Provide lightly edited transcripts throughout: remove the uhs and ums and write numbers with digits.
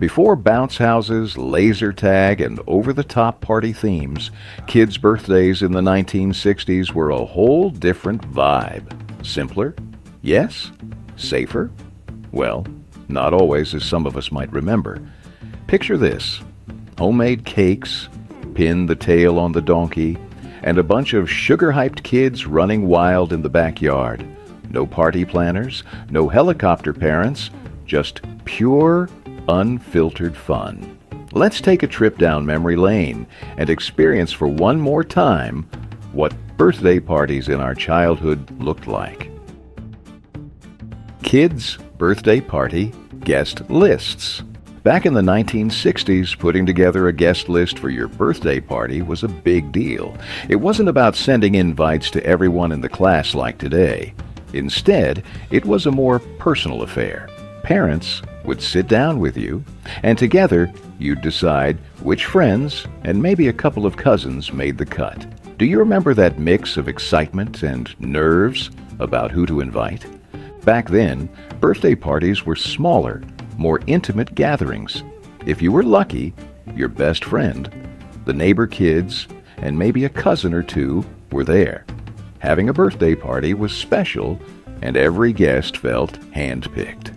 Before bounce houses, laser tag, and over-the-top party themes, kids' birthdays in the 1960s were a whole different vibe. Simpler? Yes. Safer? Well, not always, as some of us might remember. Picture this: homemade cakes, pin the tail on the donkey, and a bunch of sugar-hyped kids running wild in the backyard. No party planners, no helicopter parents, just pure, unfiltered fun. Let's take a trip down memory lane and experience for one more time what birthday parties in our childhood looked like. Kids' birthday party guest lists. Back in the 1960s, putting together a guest list for your birthday party was a big deal. It wasn't about sending invites to everyone in the class like today. Instead, it was a more personal affair. Parents would sit down with you, and together you'd decide which friends and maybe a couple of cousins made the cut. Do you remember that mix of excitement and nerves about who to invite? Back then, birthday parties were smaller, more intimate gatherings. If you were lucky, your best friend, the neighbor kids, and maybe a cousin or two were there. Having a birthday party was special, and every guest felt handpicked.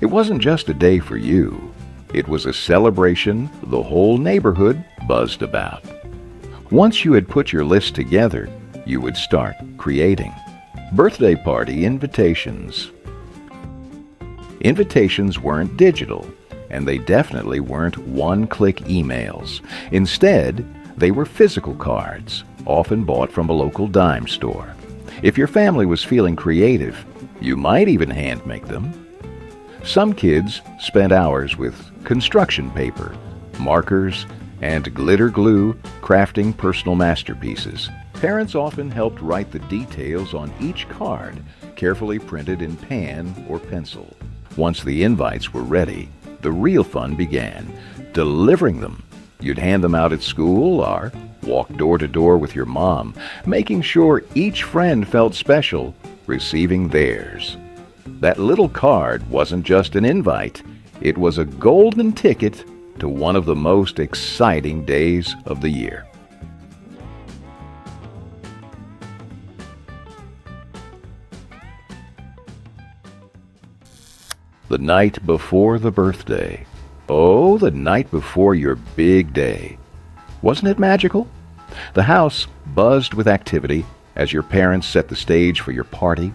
It wasn't just a day for you. It was a celebration the whole neighborhood buzzed about. Once you had put your list together, you would start creating. Birthday party invitations. Invitations weren't digital, and they definitely weren't one-click emails. Instead, they were physical cards, often bought from a local dime store. If your family was feeling creative, you might even hand-make them. Some kids spent hours with construction paper, markers, and glitter glue crafting personal masterpieces. Parents often helped write the details on each card, carefully printed in pen or pencil. Once the invites were ready, the real fun began: delivering them. You'd hand them out at school or walk door to door with your mom, making sure each friend felt special receiving theirs. That little card wasn't just an invite, it was a golden ticket to one of the most exciting days of the year. The night before the birthday. Oh, the night before your big day. Wasn't it magical? The house buzzed with activity as your parents set the stage for your party.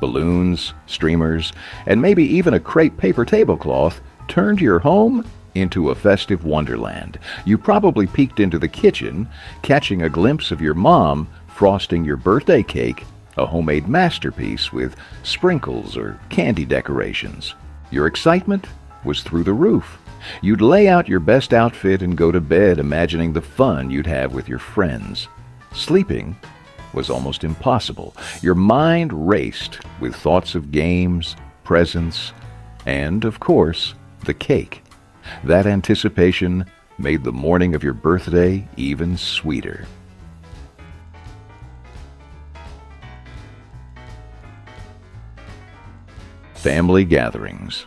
Balloons, streamers, and maybe even a crepe paper tablecloth turned your home into a festive wonderland. You probably peeked into the kitchen, catching a glimpse of your mom frosting your birthday cake, a homemade masterpiece with sprinkles or candy decorations. Your excitement was through the roof. You'd lay out your best outfit and go to bed imagining the fun you'd have with your friends. Sleeping was almost impossible. Your mind raced with thoughts of games, presents, and, of course, the cake. That anticipation made the morning of your birthday even sweeter. Family gatherings.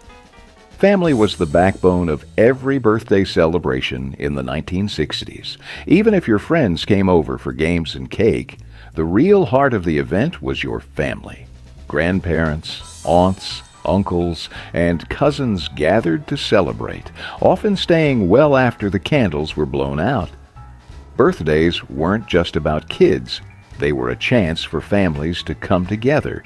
Family was the backbone of every birthday celebration in the 1960s. Even if your friends came over for games and cake, the real heart of the event was your family. Grandparents, aunts, uncles, and cousins gathered to celebrate, often staying well after the candles were blown out. Birthdays weren't just about kids. They were a chance for families to come together.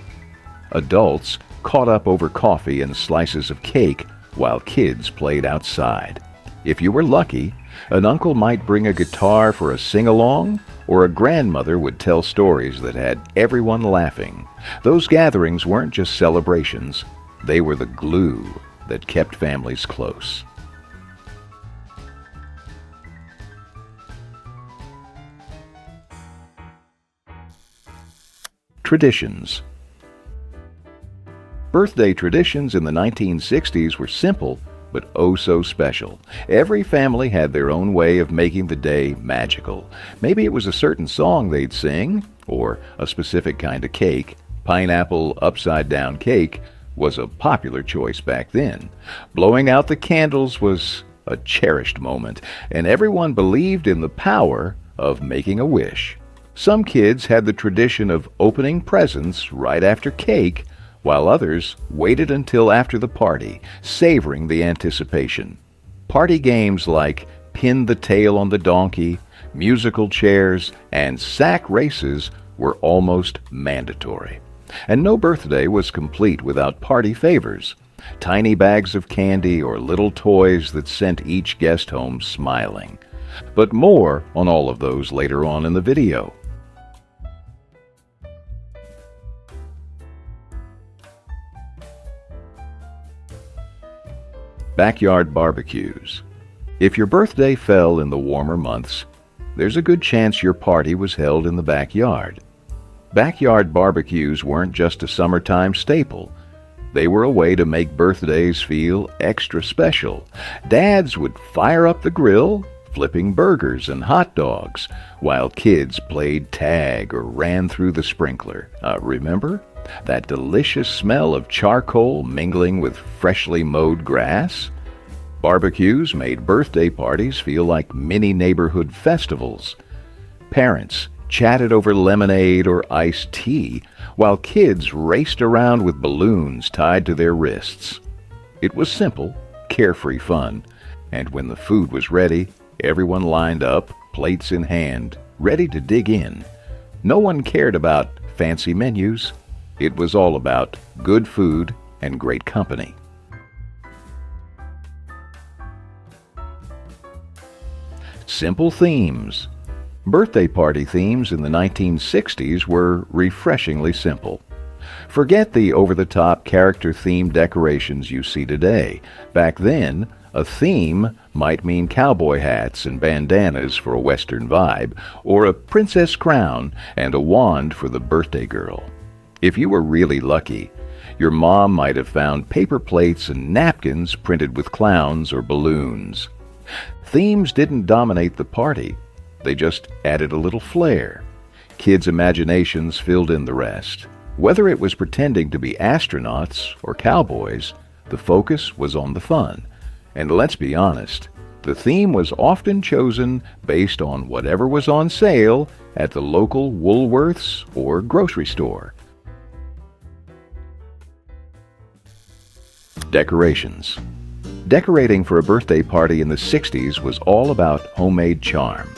Adults caught up over coffee and slices of cake while kids played outside. If you were lucky, an uncle might bring a guitar for a sing-along, or a grandmother would tell stories that had everyone laughing. Those gatherings weren't just celebrations, they were the glue that kept families close. Traditions. Birthday traditions in the 1960s were simple, but oh so special. Every family had their own way of making the day magical. Maybe it was a certain song they'd sing, or a specific kind of cake, pineapple upside-down cake, was a popular choice back then. Blowing out the candles was a cherished moment, and everyone believed in the power of making a wish. Some kids had the tradition of opening presents right after cake, while others waited until after the party, savoring the anticipation. Party games like Pin the Tail on the Donkey, musical chairs, and sack races were almost mandatory. And no birthday was complete without party favors. Tiny bags of candy or little toys that sent each guest home smiling. But more on all of those later on in the video. Backyard barbecues. If your birthday fell in the warmer months, there's a good chance your party was held in the backyard. Backyard barbecues weren't just a summertime staple. They were a way to make birthdays feel extra special. Dads would fire up the grill, flipping burgers and hot dogs, while kids played tag or ran through the sprinkler. Remember? That delicious smell of charcoal mingling with freshly mowed grass? Barbecues made birthday parties feel like mini neighborhood festivals. Parents chatted over lemonade or iced tea, while kids raced around with balloons tied to their wrists. It was simple, carefree fun, and when the food was ready, everyone lined up, plates in hand, ready to dig in. No one cared about fancy menus. It was all about good food and great company. Simple themes. Birthday party themes in the 1960s were refreshingly simple. Forget the over-the-top character-themed decorations you see today. Back then, a theme might mean cowboy hats and bandanas for a Western vibe, or a princess crown and a wand for the birthday girl. If you were really lucky, your mom might have found paper plates and napkins printed with clowns or balloons. Themes didn't dominate the party. They just added a little flair. Kids' imaginations filled in the rest. Whether it was pretending to be astronauts or cowboys, the focus was on the fun. And let's be honest, the theme was often chosen based on whatever was on sale at the local Woolworths or grocery store. Decorations. Decorating for a birthday party in the 60s was all about homemade charm.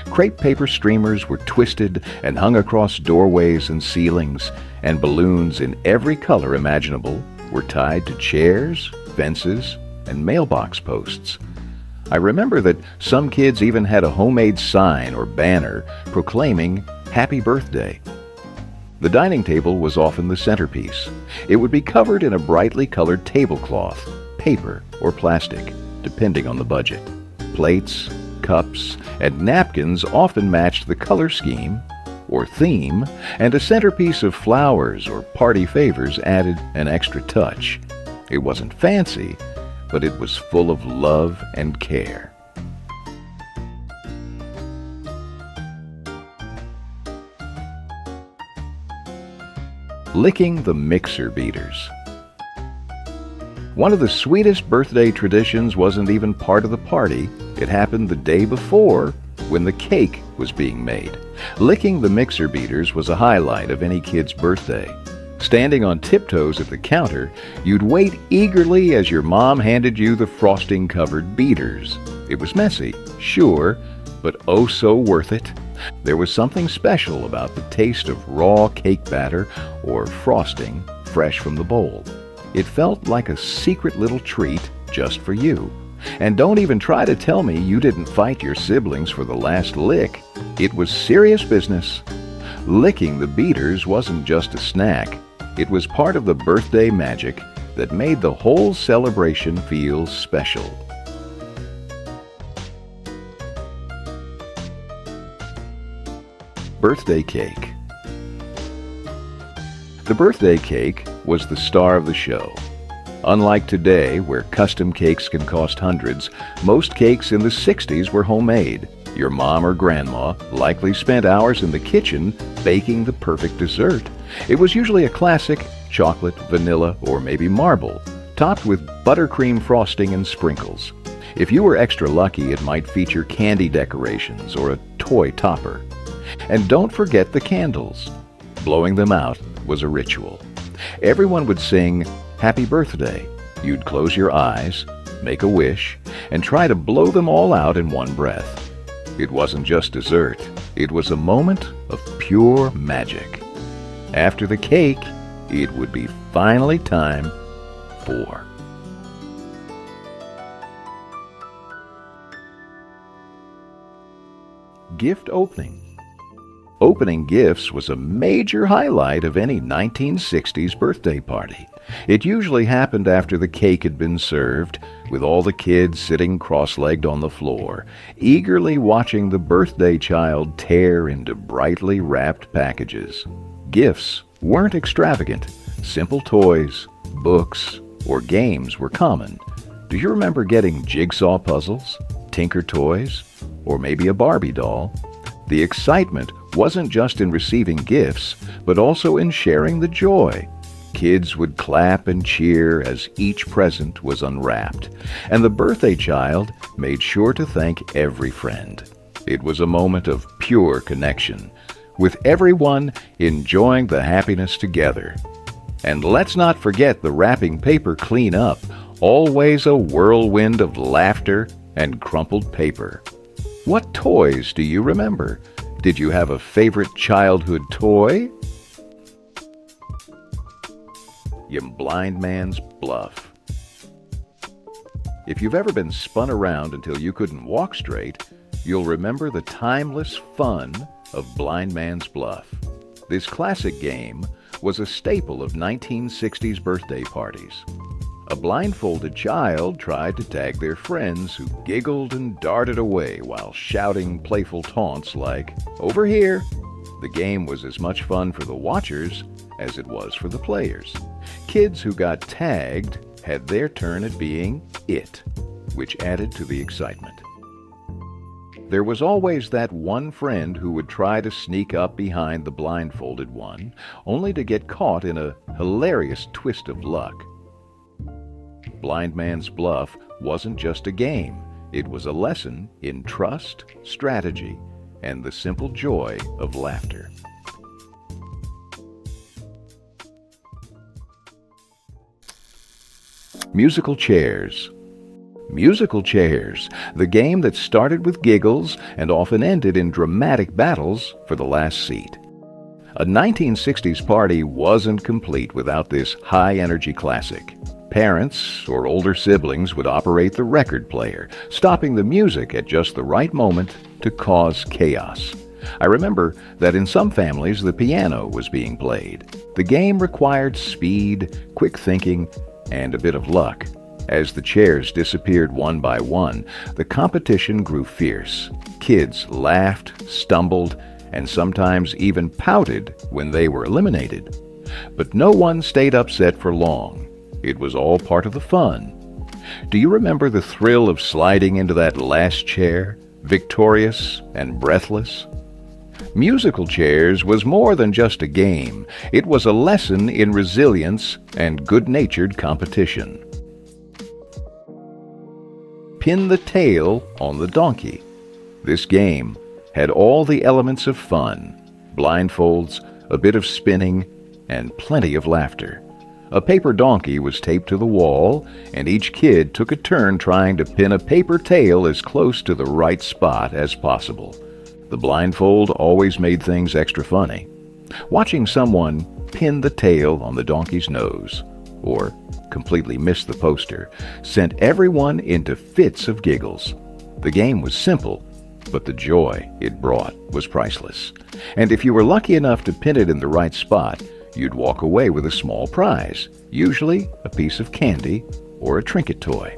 Crepe paper streamers were twisted and hung across doorways and ceilings, and balloons in every color imaginable were tied to chairs, fences, and mailbox posts. I remember that some kids even had a homemade sign or banner proclaiming "Happy Birthday." The dining table was often the centerpiece. It would be covered in a brightly colored tablecloth, paper, or plastic, depending on the budget. Plates, cups, and napkins often matched the color scheme or theme, and a centerpiece of flowers or party favors added an extra touch. It wasn't fancy, but it was full of love and care. Licking the mixer beaters. One of the sweetest birthday traditions wasn't even part of the party. It happened the day before when the cake was being made. Licking the mixer beaters was a highlight of any kid's birthday. Standing on tiptoes at the counter, you'd wait eagerly as your mom handed you the frosting-covered beaters. It was messy, sure, but oh so worth it. There was something special about the taste of raw cake batter or frosting fresh from the bowl. It felt like a secret little treat just for you. And don't even try to tell me you didn't fight your siblings for the last lick. It was serious business. Licking the beaters wasn't just a snack. It was part of the birthday magic that made the whole celebration feel special. Birthday cake. The birthday cake was the star of the show. Unlike today, where custom cakes can cost hundreds, most cakes in the 60s were homemade. Your mom or grandma likely spent hours in the kitchen baking the perfect dessert. It was usually a classic chocolate, vanilla, or maybe marble, topped with buttercream frosting and sprinkles. If you were extra lucky, it might feature candy decorations or a toy topper. And don't forget the candles. Blowing them out was a ritual. Everyone would sing "Happy Birthday." You'd close your eyes, make a wish, and try to blow them all out in one breath. It wasn't just dessert. It was a moment of pure magic. After the cake, it would be finally time for gift opening. Opening gifts was a major highlight of any 1960s birthday party. It usually happened after the cake had been served, with all the kids sitting cross-legged on the floor, eagerly watching the birthday child tear into brightly wrapped packages. Gifts weren't extravagant. Simple toys, books, or games were common. Do you remember getting jigsaw puzzles, Tinker toys, or maybe a Barbie doll? The excitement wasn't just in receiving gifts, but also in sharing the joy. Kids would clap and cheer as each present was unwrapped, and the birthday child made sure to thank every friend. It was a moment of pure connection, with everyone enjoying the happiness together. And let's not forget the wrapping paper cleanup, always a whirlwind of laughter and crumpled paper. What toys do you remember? Did you have a favorite childhood toy? Blind Man's Bluff. If you've ever been spun around until you couldn't walk straight, you'll remember the timeless fun of Blind Man's Bluff. This classic game was a staple of 1960s birthday parties. A blindfolded child tried to tag their friends, who giggled and darted away while shouting playful taunts like, "Over here!" The game was as much fun for the watchers as it was for the players. Kids who got tagged had their turn at being it, which added to the excitement. There was always that one friend who would try to sneak up behind the blindfolded one, only to get caught in a hilarious twist of luck. Blind Man's Bluff wasn't just a game. It was a lesson in trust, strategy, and the simple joy of laughter. Musical chairs. Musical chairs, the game that started with giggles and often ended in dramatic battles for the last seat. A 1960s party wasn't complete without this high-energy classic. Parents or older siblings would operate the record player, stopping the music at just the right moment to cause chaos. I remember that in some families the piano was being played. The game required speed, quick thinking, and a bit of luck. As the chairs disappeared one by one, the competition grew fierce. Kids laughed, stumbled, and sometimes even pouted when they were eliminated. But no one stayed upset for long. It was all part of the fun. Do you remember the thrill of sliding into that last chair, victorious and breathless? Musical chairs was more than just a game. It was a lesson in resilience and good-natured competition. Pin the tail on the donkey. This game had all the elements of fun: blindfolds, a bit of spinning, and plenty of laughter. A paper donkey was taped to the wall, and each kid took a turn trying to pin a paper tail as close to the right spot as possible. The blindfold always made things extra funny. Watching someone pin the tail on the donkey's nose, or completely miss the poster, sent everyone into fits of giggles. The game was simple, but the joy it brought was priceless. And if you were lucky enough to pin it in the right spot, you'd walk away with a small prize, usually a piece of candy or a trinket toy.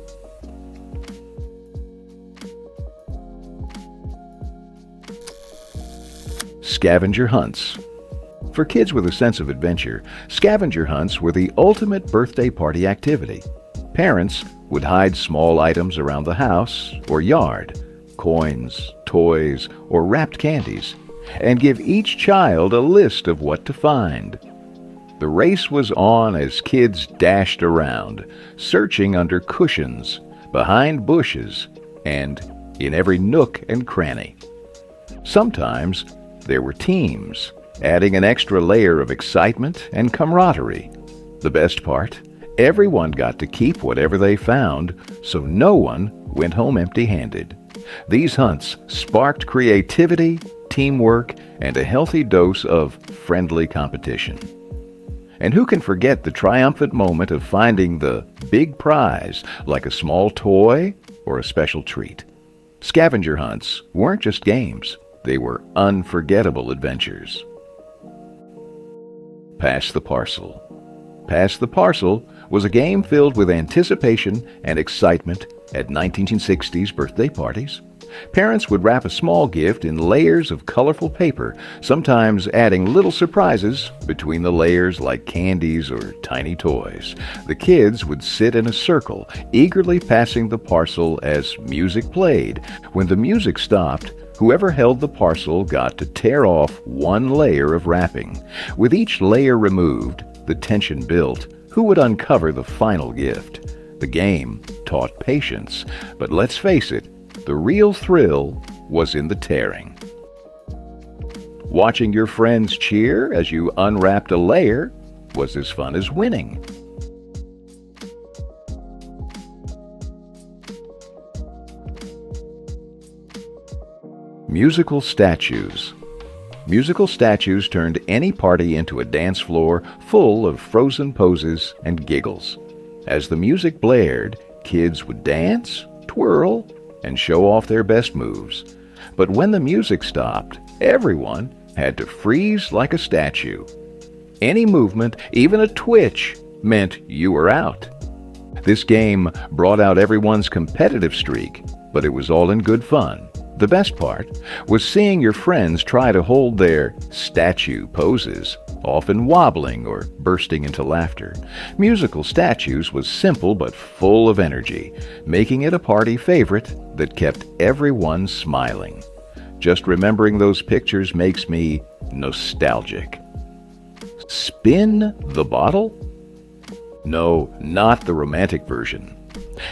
Scavenger hunts. For kids with a sense of adventure, scavenger hunts were the ultimate birthday party activity. Parents would hide small items around the house or yard, coins, toys, or wrapped candies, and give each child a list of what to find. The race was on as kids dashed around, searching under cushions, behind bushes, and in every nook and cranny. Sometimes there were teams, adding an extra layer of excitement and camaraderie. The best part, everyone got to keep whatever they found, so no one went home empty-handed. These hunts sparked creativity, teamwork, and a healthy dose of friendly competition. And who can forget the triumphant moment of finding the big prize, like a small toy or a special treat? Scavenger hunts weren't just games, they were unforgettable adventures. Pass the Parcel. Pass the Parcel was a game filled with anticipation and excitement at 1960s birthday parties. Parents would wrap a small gift in layers of colorful paper, sometimes adding little surprises between the layers like candies or tiny toys. The kids would sit in a circle, eagerly passing the parcel as music played. When the music stopped, whoever held the parcel got to tear off one layer of wrapping. With each layer removed, the tension built. Who would uncover the final gift? The game taught patience, but let's face it, the real thrill was in the tearing. Watching your friends cheer as you unwrapped a layer was as fun as winning. Musical statues. Musical statues turned any party into a dance floor full of frozen poses and giggles. As the music blared, kids would dance, twirl, and show off their best moves. But when the music stopped, everyone had to freeze like a statue. Any movement, even a twitch, meant you were out. This game brought out everyone's competitive streak, but it was all in good fun. The best part was seeing your friends try to hold their statue poses, often wobbling or bursting into laughter. Musical statues was simple but full of energy, making it a party favorite that kept everyone smiling. Just remembering those pictures makes me nostalgic. Spin the bottle? No, not the romantic version.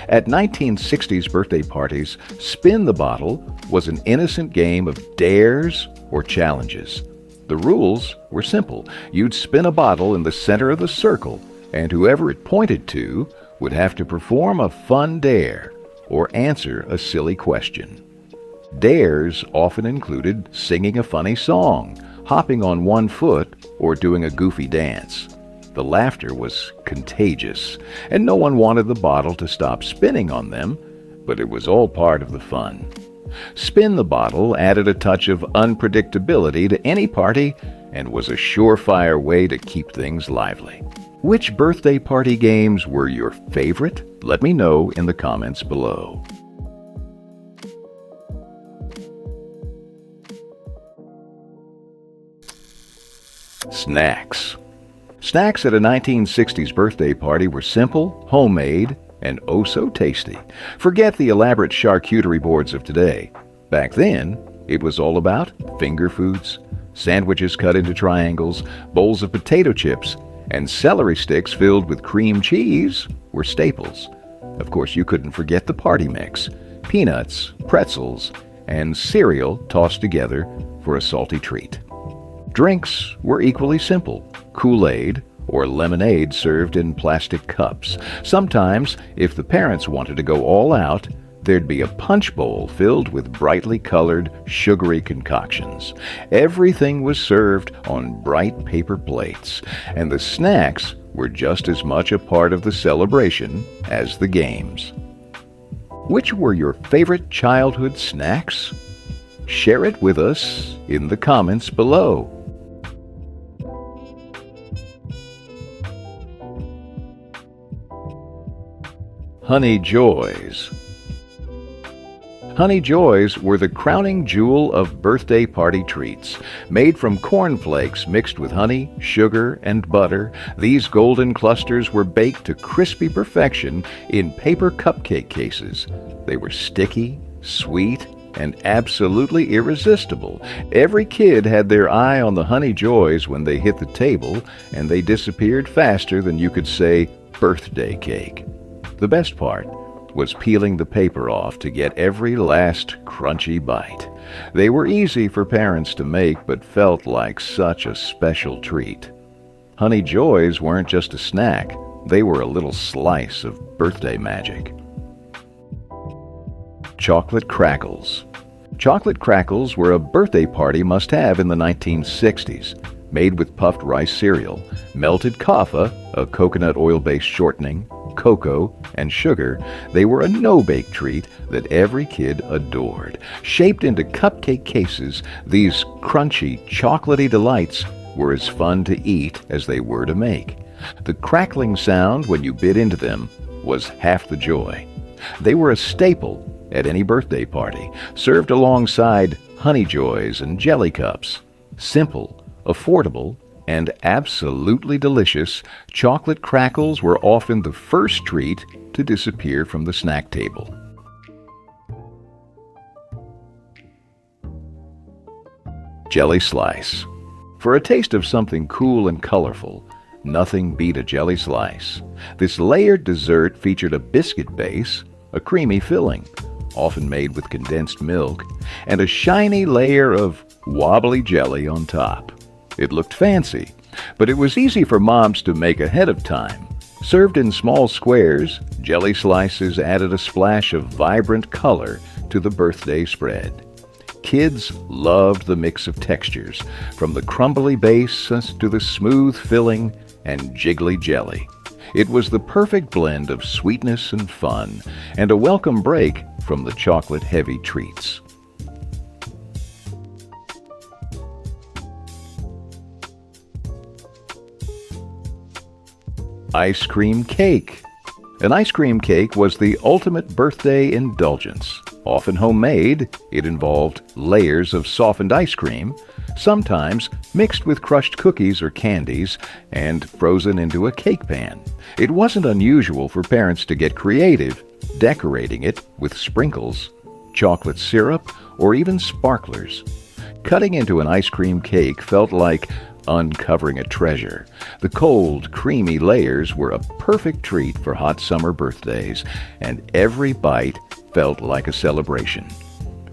At 1960s birthday parties, Spin the Bottle was an innocent game of dares or challenges. The rules were simple. You'd spin a bottle in the center of the circle, and whoever it pointed to would have to perform a fun dare or answer a silly question. Dares often included singing a funny song, hopping on one foot, or doing a goofy dance. The laughter was contagious, and no one wanted the bottle to stop spinning on them, but it was all part of the fun. Spin the Bottle added a touch of unpredictability to any party and was a surefire way to keep things lively. Which birthday party games were your favorite? Let me know in the comments below. Snacks. Snacks at a 1960s birthday party were simple, homemade, and oh so tasty. Forget the elaborate charcuterie boards of today. Back then, it was all about finger foods, sandwiches cut into triangles, bowls of potato chips, and celery sticks filled with cream cheese were staples. Of course, you couldn't forget the party mix: peanuts, pretzels, and cereal tossed together for a salty treat. Drinks were equally simple: Kool-Aid or lemonade served in plastic cups. Sometimes, if the parents wanted to go all out, there'd be a punch bowl filled with brightly colored, sugary concoctions. Everything was served on bright paper plates, and the snacks were just as much a part of the celebration as the games. Which were your favorite childhood snacks? Share it with us in the comments below. Honey Joys. Honey Joys were the crowning jewel of birthday party treats. Made from corn flakes mixed with honey, sugar, and butter, these golden clusters were baked to crispy perfection in paper cupcake cases. They were sticky, sweet, and absolutely irresistible. Every kid had their eye on the Honey Joys when they hit the table, and they disappeared faster than you could say birthday cake. The best part was peeling the paper off to get every last crunchy bite. They were easy for parents to make, but felt like such a special treat. Honey Joys weren't just a snack, they were a little slice of birthday magic. Chocolate Crackles. Chocolate Crackles were a birthday party must-have in the 1960s. Made with puffed rice cereal, melted kaffa, a coconut oil-based shortening, cocoa, and sugar, they were a no-bake treat that every kid adored. Shaped into cupcake cases, these crunchy, chocolatey delights were as fun to eat as they were to make. The crackling sound when you bit into them was half the joy. They were a staple at any birthday party, served alongside Honey Joys and Jelly Cups. Simple, affordable, and absolutely delicious, chocolate crackles were often the first treat to disappear from the snack table. Jelly Slice. For a taste of something cool and colorful, nothing beat a jelly slice. This layered dessert featured a biscuit base, a creamy filling, often made with condensed milk, and a shiny layer of wobbly jelly on top. It looked fancy, but it was easy for moms to make ahead of time. Served in small squares, jelly slices added a splash of vibrant color to the birthday spread. Kids loved the mix of textures, from the crumbly base to the smooth filling and jiggly jelly. It was the perfect blend of sweetness and fun, and a welcome break from the chocolate-heavy treats. Ice cream cake. An ice cream cake was the ultimate birthday indulgence. Often homemade, it involved layers of softened ice cream, sometimes mixed with crushed cookies or candies and frozen into a cake pan. It wasn't unusual for parents to get creative, decorating it with sprinkles, chocolate syrup, or even sparklers. Cutting into an ice cream cake felt like uncovering a treasure. The cold, creamy layers were a perfect treat for hot summer birthdays, and every bite felt like a celebration.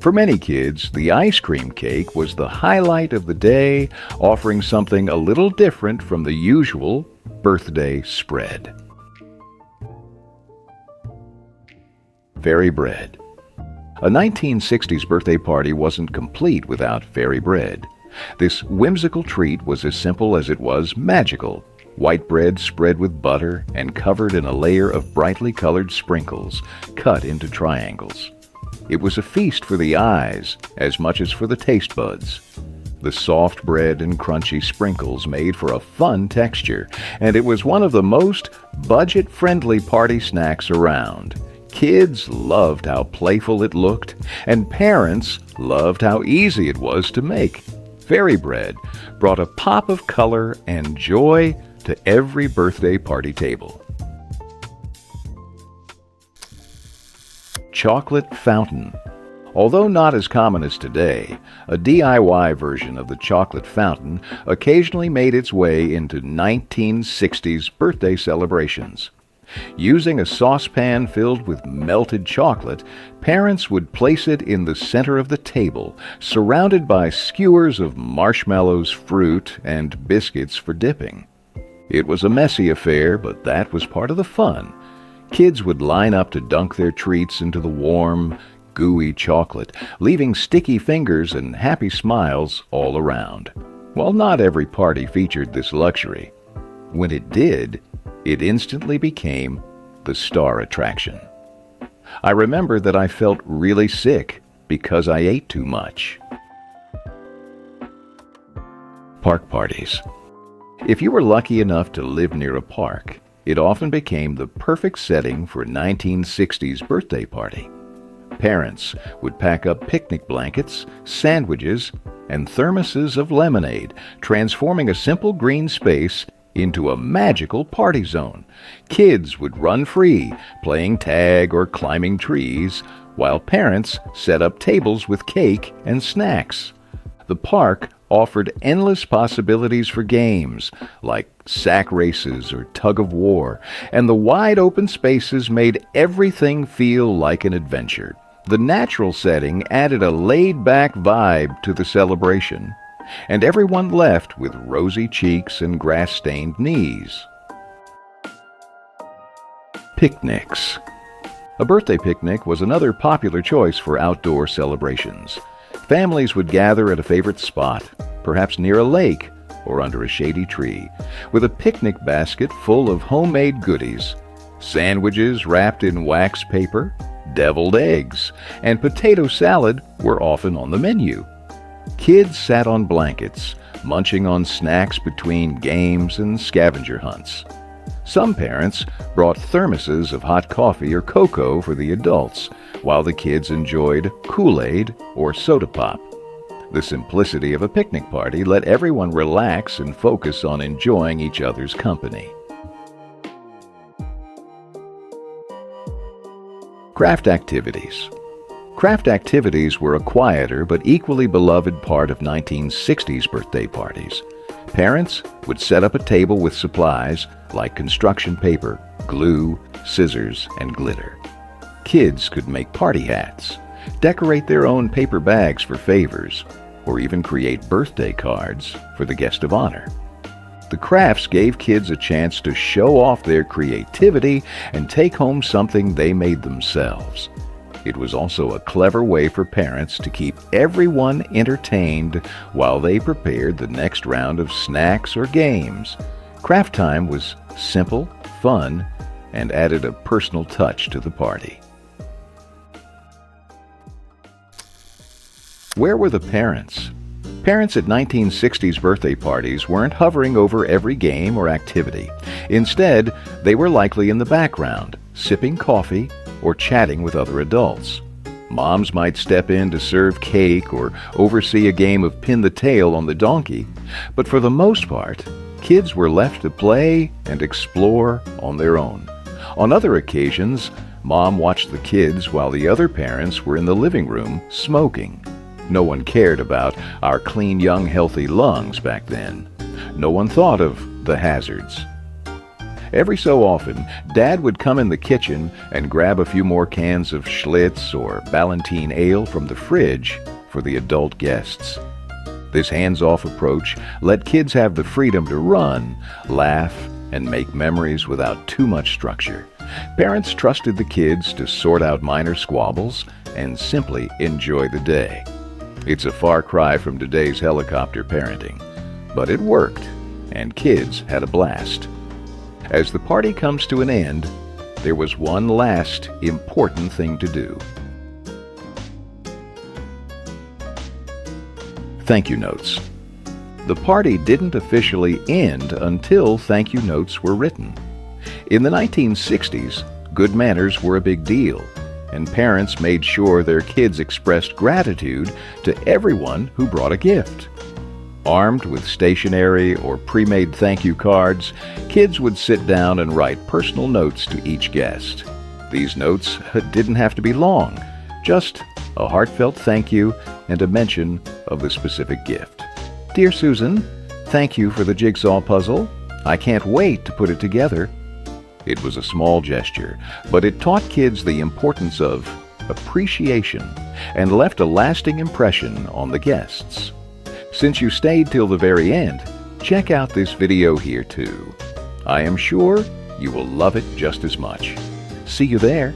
For many kids, the ice cream cake was the highlight of the day, offering something a little different from the usual birthday spread. Fairy bread. A 1960s birthday party wasn't complete without fairy bread. This whimsical treat was as simple as it was magical. White bread spread with butter and covered in a layer of brightly colored sprinkles cut into triangles. It was a feast for the eyes as much as for the taste buds. The soft bread and crunchy sprinkles made for a fun texture, and it was one of the most budget-friendly party snacks around. Kids loved how playful it looked, and parents loved how easy it was to make. Fairy bread brought a pop of color and joy to every birthday party table. Chocolate fountain. Although not as common as today, a DIY version of the chocolate fountain occasionally made its way into 1960s birthday celebrations. Using a saucepan filled with melted chocolate, parents would place it in the center of the table, surrounded by skewers of marshmallows, fruit, and biscuits for dipping. It was a messy affair, but that was part of the fun. Kids would line up to dunk their treats into the warm, gooey chocolate, leaving sticky fingers and happy smiles all around. While not every party featured this luxury, when it did, it instantly became the star attraction. I remember that I felt really sick because I ate too much. Park parties. If you were lucky enough to live near a park, it often became the perfect setting for a 1960s birthday party. Parents would pack up picnic blankets, sandwiches, and thermoses of lemonade, transforming a simple green space into a magical party zone. Kids would run free, playing tag or climbing trees, while parents set up tables with cake and snacks. The park offered endless possibilities for games, like sack races or tug of war, and the wide open spaces made everything feel like an adventure. The natural setting added a laid-back vibe to the celebration, and everyone left with rosy cheeks and grass-stained knees. Picnics. A birthday picnic was another popular choice for outdoor celebrations. Families would gather at a favorite spot, perhaps near a lake or under a shady tree, with a picnic basket full of homemade goodies. Sandwiches wrapped in wax paper, deviled eggs, and potato salad were often on the menu. Kids sat on blankets, munching on snacks between games and scavenger hunts. Some parents brought thermoses of hot coffee or cocoa for the adults, while the kids enjoyed Kool-Aid or soda pop. The simplicity of a picnic party let everyone relax and focus on enjoying each other's company. Craft activities. Craft activities were a quieter but equally beloved part of 1960s birthday parties. Parents would set up a table with supplies like construction paper, glue, scissors, and glitter. Kids could make party hats, decorate their own paper bags for favors, or even create birthday cards for the guest of honor. The crafts gave kids a chance to show off their creativity and take home something they made themselves. It was also a clever way for parents to keep everyone entertained while they prepared the next round of snacks or games. Craft time was simple, fun, and added a personal touch to the party. Where were the parents? Parents at 1960s birthday parties weren't hovering over every game or activity. Instead, they were likely in the background, sipping coffee or chatting with other adults. Moms might step in to serve cake or oversee a game of pin the tail on the donkey, but for the most part, kids were left to play and explore on their own. On other occasions, Mom watched the kids while the other parents were in the living room smoking. No one cared about our clean, young, healthy lungs back then. No one thought of the hazards. Every so often, Dad would come in the kitchen and grab a few more cans of Schlitz or Ballantine ale from the fridge for the adult guests. This hands-off approach let kids have the freedom to run, laugh, and make memories without too much structure. Parents trusted the kids to sort out minor squabbles and simply enjoy the day. It's a far cry from today's helicopter parenting, but it worked, and kids had a blast. As the party comes to an end, there was one last important thing to do. Thank you notes. The party didn't officially end until thank you notes were written. In the 1960s, good manners were a big deal, and parents made sure their kids expressed gratitude to everyone who brought a gift. Armed with stationery or pre-made thank you cards, kids would sit down and write personal notes to each guest. These notes didn't have to be long, just a heartfelt thank you and a mention of the specific gift. Dear Susan, thank you for the jigsaw puzzle. I can't wait to put it together. It was a small gesture, but it taught kids the importance of appreciation and left a lasting impression on the guests. Since you stayed till the very end, check out this video here too. I am sure you will love it just as much. See you there.